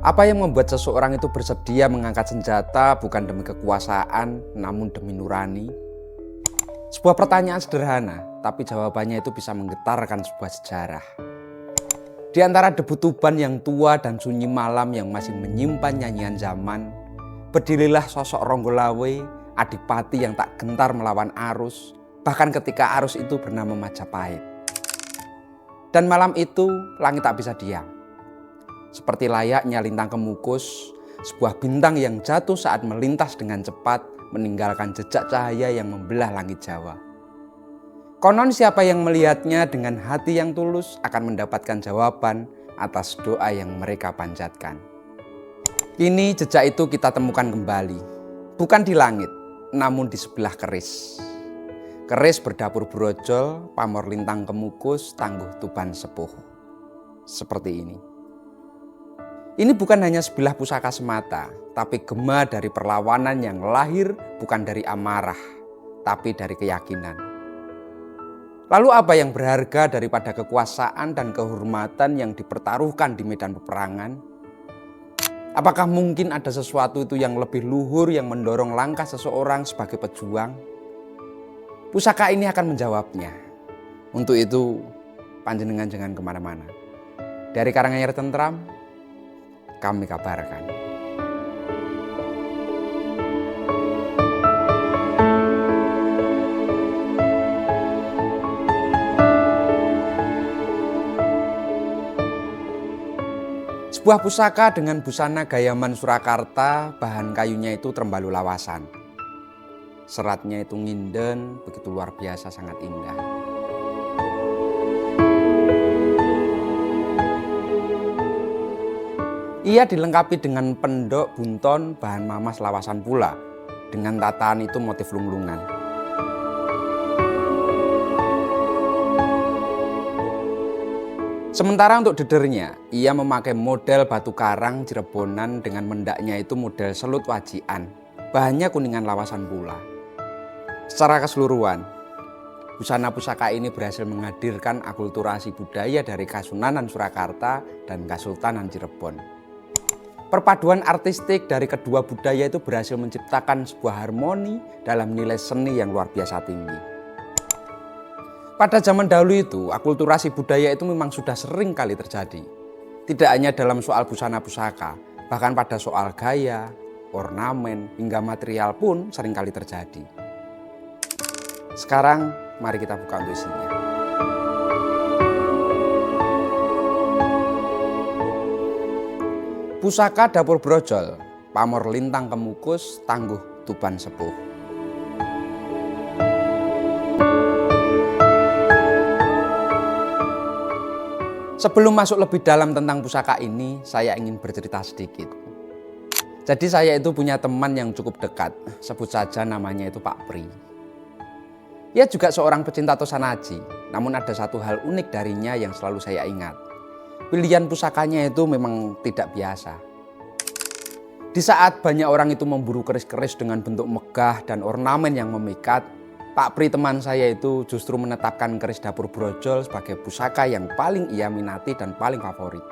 Apa yang membuat seseorang itu bersedia mengangkat senjata bukan demi kekuasaan, namun demi nurani? Sebuah pertanyaan sederhana, tapi jawabannya itu bisa menggetarkan sebuah sejarah. Di antara debu tuban yang tua dan sunyi malam yang masih menyimpan nyanyian zaman, berdirilah sosok Ronggolawe, adipati yang tak gentar melawan arus, bahkan ketika arus itu bernama Majapahit. Dan malam itu langit tak bisa diam. Seperti layaknya lintang kemukus, sebuah bintang yang jatuh saat melintas dengan cepat meninggalkan jejak cahaya yang membelah langit Jawa. Konon siapa yang melihatnya dengan hati yang tulus akan mendapatkan jawaban atas doa yang mereka panjatkan. Kini jejak itu kita temukan kembali, bukan di langit, namun di sebelah keris. Keris berdapur brojol, pamor lintang kemukus, tangguh tuban sepuh. Seperti ini. Ini bukan hanya sebilah pusaka semata, tapi gema dari perlawanan yang lahir bukan dari amarah, tapi dari keyakinan. Lalu apa yang berharga daripada kekuasaan dan kehormatan yang dipertaruhkan di medan peperangan? Apakah mungkin ada sesuatu itu yang lebih luhur yang mendorong langkah seseorang sebagai pejuang? Pusaka ini akan menjawabnya. Untuk itu, panjenengan jangan kemana-mana. Dari Karanganyar Tentram, kami kabarkan. Sebuah pusaka dengan busana gayaman Surakarta, bahan kayunya itu trembalu lawasan. Seratnya itu nginden, begitu luar biasa, sangat indah. Ia dilengkapi dengan pendok bunton bahan mamas lawasan pula, dengan tataan itu motif lunglungan. Sementara untuk dedernya, ia memakai model batu karang Cirebonan dengan mendaknya itu model selut wajian, bahannya kuningan lawasan pula. Secara keseluruhan, busana pusaka ini berhasil menghadirkan akulturasi budaya dari Kasunanan Surakarta dan Kasultanan Cirebon. Perpaduan artistik dari kedua budaya itu berhasil menciptakan sebuah harmoni dalam nilai seni yang luar biasa tinggi. Pada zaman dahulu itu, akulturasi budaya itu memang sudah sering kali terjadi. Tidak hanya dalam soal busana pusaka, bahkan pada soal gaya, ornamen, hingga material pun sering kali terjadi. Sekarang, mari kita buka untuk isinya. Pusaka dapur brojol, pamor lintang kemukus, tangguh tuban sepuh. Sebelum masuk lebih dalam tentang pusaka ini, saya ingin bercerita sedikit. Jadi saya itu punya teman yang cukup dekat, sebut saja namanya itu Pak Pri. Ia juga seorang pecinta Tosanaji, namun ada satu hal unik darinya yang selalu saya ingat. Pilihan pusakanya itu memang tidak biasa. Di saat banyak orang itu memburu keris-keris dengan bentuk megah dan ornamen yang memikat, Pak Pri teman saya itu justru menetapkan keris dapur brojol sebagai pusaka yang paling ia minati dan paling favorit.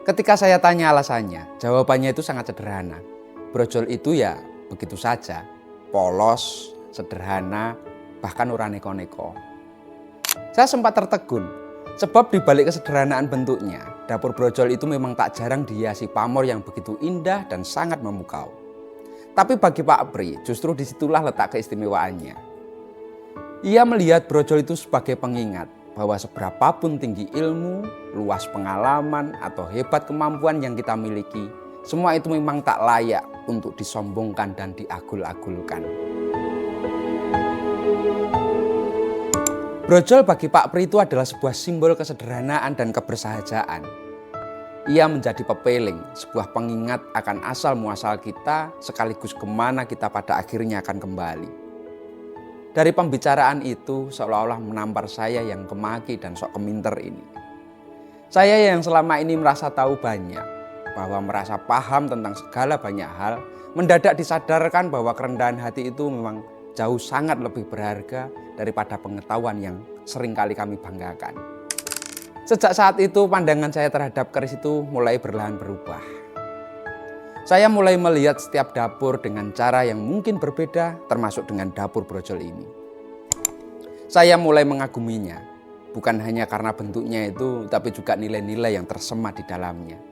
Ketika saya tanya alasannya, jawabannya itu sangat sederhana. Brojol itu ya begitu saja, polos, sederhana, bahkan ora neko-neko. Saya sempat tertegun, sebab di balik kesederhanaan bentuknya, dapur brojol itu memang tak jarang dihiasi pamor yang begitu indah dan sangat memukau. Tapi bagi Pak Pri, justru disitulah letak keistimewaannya. Ia melihat brojol itu sebagai pengingat bahwa seberapapun tinggi ilmu, luas pengalaman, atau hebat kemampuan yang kita miliki, semua itu memang tak layak untuk disombongkan dan diagul-agulkan. Brojol bagi Pak Pri itu adalah sebuah simbol kesederhanaan dan kebersahajaan. Ia menjadi pepeling, sebuah pengingat akan asal-muasal kita sekaligus kemana kita pada akhirnya akan kembali. Dari pembicaraan itu seolah-olah menampar saya yang kemaki dan sok keminter ini. Saya yang selama ini merasa tahu banyak, bahwa merasa paham tentang segala banyak hal, mendadak disadarkan bahwa kerendahan hati itu memang jauh sangat lebih berharga daripada pengetahuan yang seringkali kami banggakan. Sejak saat itu pandangan saya terhadap keris itu mulai perlahan berubah. Saya mulai melihat setiap dapur dengan cara yang mungkin berbeda, termasuk dengan dapur brojol ini. Saya mulai mengaguminya, bukan hanya karena bentuknya itu, tapi juga nilai-nilai yang tersemat di dalamnya.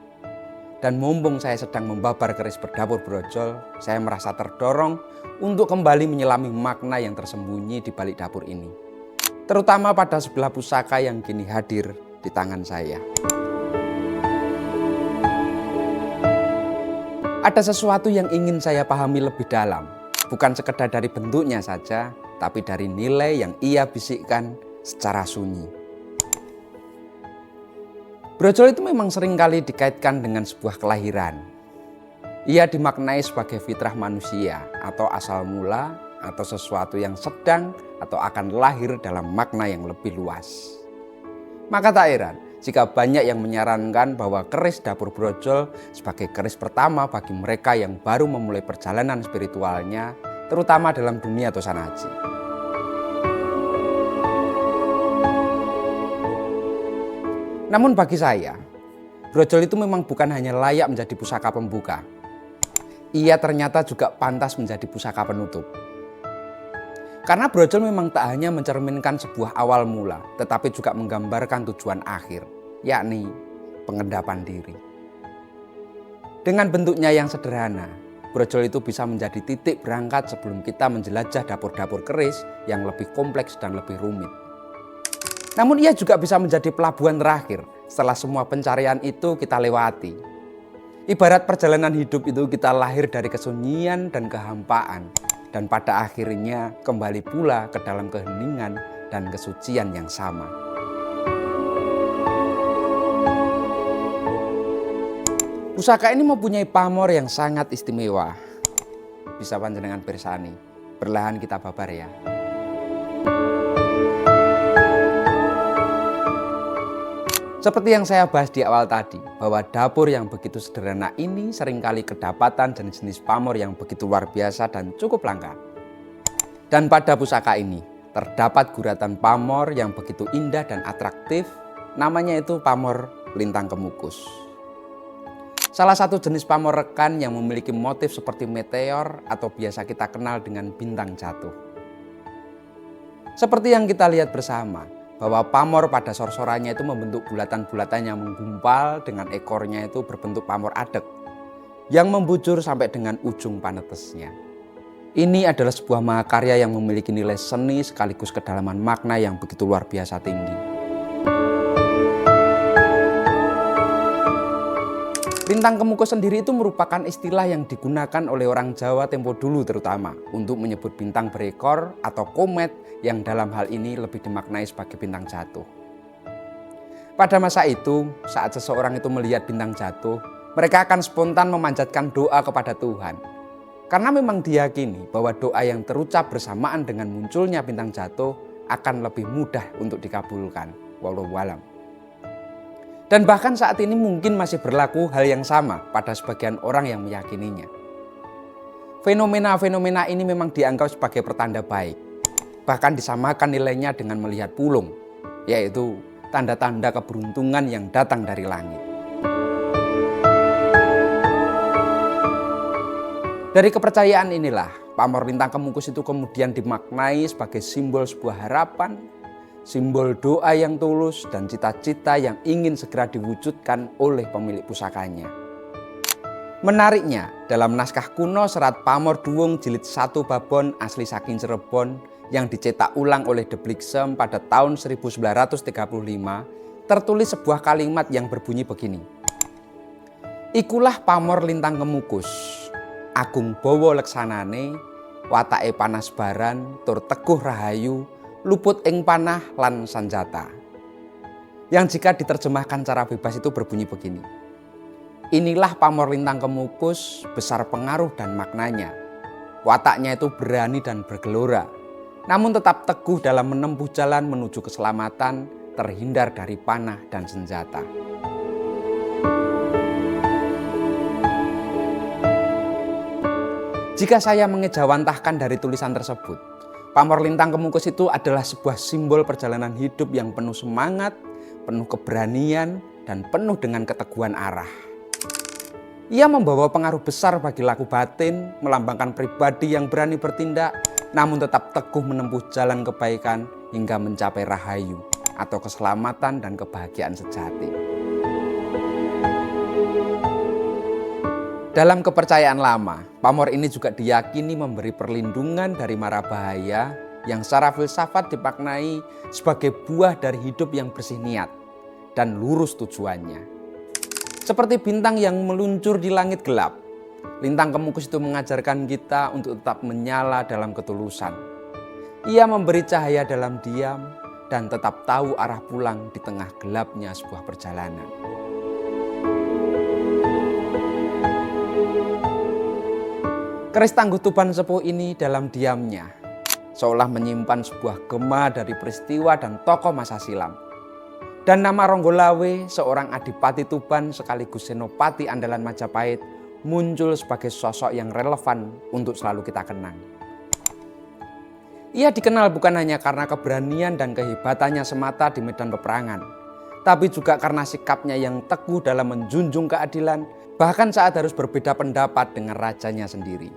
Dan mumpung saya sedang membabar keris berdapur brojol, saya merasa terdorong untuk kembali menyelami makna yang tersembunyi di balik dapur ini. Terutama pada sebelah pusaka yang kini hadir di tangan saya. Ada sesuatu yang ingin saya pahami lebih dalam, bukan sekedar dari bentuknya saja, tapi dari nilai yang ia bisikkan secara sunyi. Brojol itu memang seringkali dikaitkan dengan sebuah kelahiran. Ia dimaknai sebagai fitrah manusia atau asal mula atau sesuatu yang sedang atau akan lahir dalam makna yang lebih luas. Maka tak heran jika banyak yang menyarankan bahwa keris dapur brojol sebagai keris pertama bagi mereka yang baru memulai perjalanan spiritualnya, terutama dalam dunia tosanaji. Namun bagi saya, brojol itu memang bukan hanya layak menjadi pusaka pembuka. Ia ternyata juga pantas menjadi pusaka penutup. Karena brojol memang tak hanya mencerminkan sebuah awal mula, tetapi juga menggambarkan tujuan akhir, yakni pengendapan diri. Dengan bentuknya yang sederhana, brojol itu bisa menjadi titik berangkat sebelum kita menjelajah dapur-dapur keris yang lebih kompleks dan lebih rumit. Namun ia juga bisa menjadi pelabuhan terakhir setelah semua pencarian itu kita lewati. Ibarat perjalanan hidup itu kita lahir dari kesunyian dan kehampaan, dan pada akhirnya kembali pula ke dalam keheningan dan kesucian yang sama. Pusaka ini mempunyai pamor yang sangat istimewa. Bisa panjenengan pirsani, perlahan kita babar ya. Seperti yang saya bahas di awal tadi, bahwa dapur yang begitu sederhana ini seringkali kedapatan jenis-jenis pamor yang begitu luar biasa dan cukup langka. Dan pada pusaka ini, terdapat guratan pamor yang begitu indah dan atraktif, namanya itu pamor lintang kemukus. Salah satu jenis pamor rekan yang memiliki motif seperti meteor atau biasa kita kenal dengan bintang jatuh. Seperti yang kita lihat bersama, bahwa pamor pada sorsorannya itu membentuk bulatan-bulatan yang menggumpal dengan ekornya itu berbentuk pamor adek yang membujur sampai dengan ujung panetesnya. Ini adalah sebuah mahakarya yang memiliki nilai seni sekaligus kedalaman makna yang begitu luar biasa tinggi. Lintang kemukus sendiri itu merupakan istilah yang digunakan oleh orang Jawa tempo dulu terutama untuk menyebut bintang berekor atau komet yang dalam hal ini lebih dimaknai sebagai bintang jatuh. Pada masa itu, saat seseorang itu melihat bintang jatuh, mereka akan spontan memanjatkan doa kepada Tuhan. Karena memang diyakini bahwa doa yang terucap bersamaan dengan munculnya bintang jatuh akan lebih mudah untuk dikabulkan. Wallahu a'lam. Dan bahkan saat ini mungkin masih berlaku hal yang sama pada sebagian orang yang meyakininya. Fenomena-fenomena ini memang dianggap sebagai pertanda baik. Bahkan disamakan nilainya dengan melihat pulung, yaitu tanda-tanda keberuntungan yang datang dari langit. Dari kepercayaan inilah, pamor lintang kemukus itu kemudian dimaknai sebagai simbol sebuah harapan, simbol doa yang tulus dan cita-cita yang ingin segera diwujudkan oleh pemilik pusakanya. Menariknya, dalam naskah kuno Serat Pamor Duwung jilid 1 Babon asli saking Cirebon yang dicetak ulang oleh De Bliksem pada tahun 1935, tertulis sebuah kalimat yang berbunyi begini. Ikulah pamor lintang kemukus, agung bawa leksanane, watake panas baran, tur teguh rahayu, luput ing panah lan sanjata. Yang jika diterjemahkan secara bebas itu berbunyi begini. Inilah pamor lintang kemukus, besar pengaruh dan maknanya. Wataknya itu berani dan bergelora, namun tetap teguh dalam menempuh jalan menuju keselamatan, terhindar dari panah dan senjata. Jika saya mengejawantahkan dari tulisan tersebut, pamor lintang kemukus itu adalah sebuah simbol perjalanan hidup yang penuh semangat, penuh keberanian, dan penuh dengan keteguhan arah. Ia membawa pengaruh besar bagi laku batin, melambangkan pribadi yang berani bertindak, namun tetap teguh menempuh jalan kebaikan hingga mencapai rahayu atau keselamatan dan kebahagiaan sejati. Dalam kepercayaan lama, pamor ini juga diyakini memberi perlindungan dari mara bahaya yang secara filsafat dimaknai sebagai buah dari hidup yang bersih niat dan lurus tujuannya. Seperti bintang yang meluncur di langit gelap, lintang kemukus itu mengajarkan kita untuk tetap menyala dalam ketulusan. Ia memberi cahaya dalam diam dan tetap tahu arah pulang di tengah gelapnya sebuah perjalanan. Keris tangguh Tuban Sepuh ini dalam diamnya seolah menyimpan sebuah gema dari peristiwa dan tokoh masa silam. Dan nama Ronggolawe, seorang adipati Tuban sekaligus senopati andalan Majapahit, muncul sebagai sosok yang relevan untuk selalu kita kenang. Ia dikenal bukan hanya karena keberanian dan kehebatannya semata di medan peperangan, tapi juga karena sikapnya yang teguh dalam menjunjung keadilan, bahkan saat harus berbeda pendapat dengan rajanya sendiri.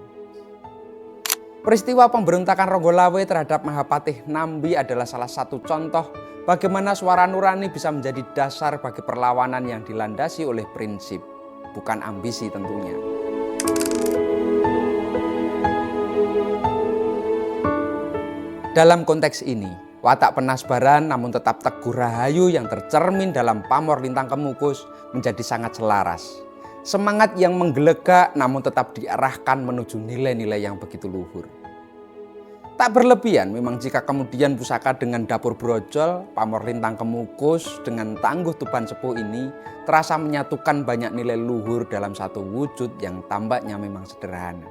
Peristiwa pemberontakan Ronggolawe terhadap Mahapatih Nambi adalah salah satu contoh bagaimana suara nurani bisa menjadi dasar bagi perlawanan yang dilandasi oleh prinsip, bukan ambisi tentunya. Dalam konteks ini, watak penasbaran namun tetap teguh rahayu yang tercermin dalam pamor Lintang Kemukus menjadi sangat selaras. Semangat yang menggelegak namun tetap diarahkan menuju nilai-nilai yang begitu luhur. Tak berlebihan memang jika kemudian pusaka dengan dapur brojol, pamor Lintang Kemukus dengan tangguh Tuban Sepuh ini terasa menyatukan banyak nilai luhur dalam satu wujud yang tampaknya memang sederhana.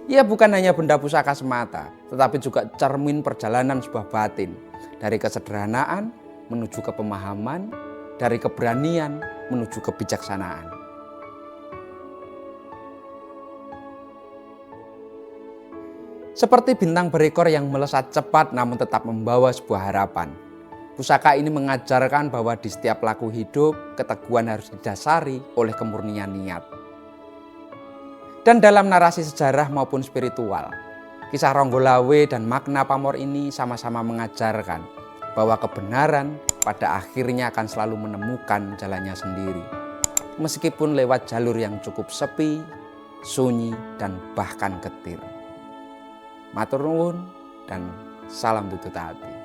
Ia bukan hanya benda pusaka semata, tetapi juga cermin perjalanan sebuah batin. Dari kesederhanaan menuju ke pemahaman, dari keberanian menuju kebijaksanaan. Seperti bintang berekor yang melesat cepat namun tetap membawa sebuah harapan. Pusaka ini mengajarkan bahwa di setiap laku hidup, keteguhan harus didasari oleh kemurnian niat. Dan dalam narasi sejarah maupun spiritual, kisah Ronggolawe dan makna pamor ini sama-sama mengajarkan bahwa kebenaran pada akhirnya akan selalu menemukan jalannya sendiri. Meskipun lewat jalur yang cukup sepi, sunyi, dan bahkan getir. Matur nuwun dan salam tutut hati.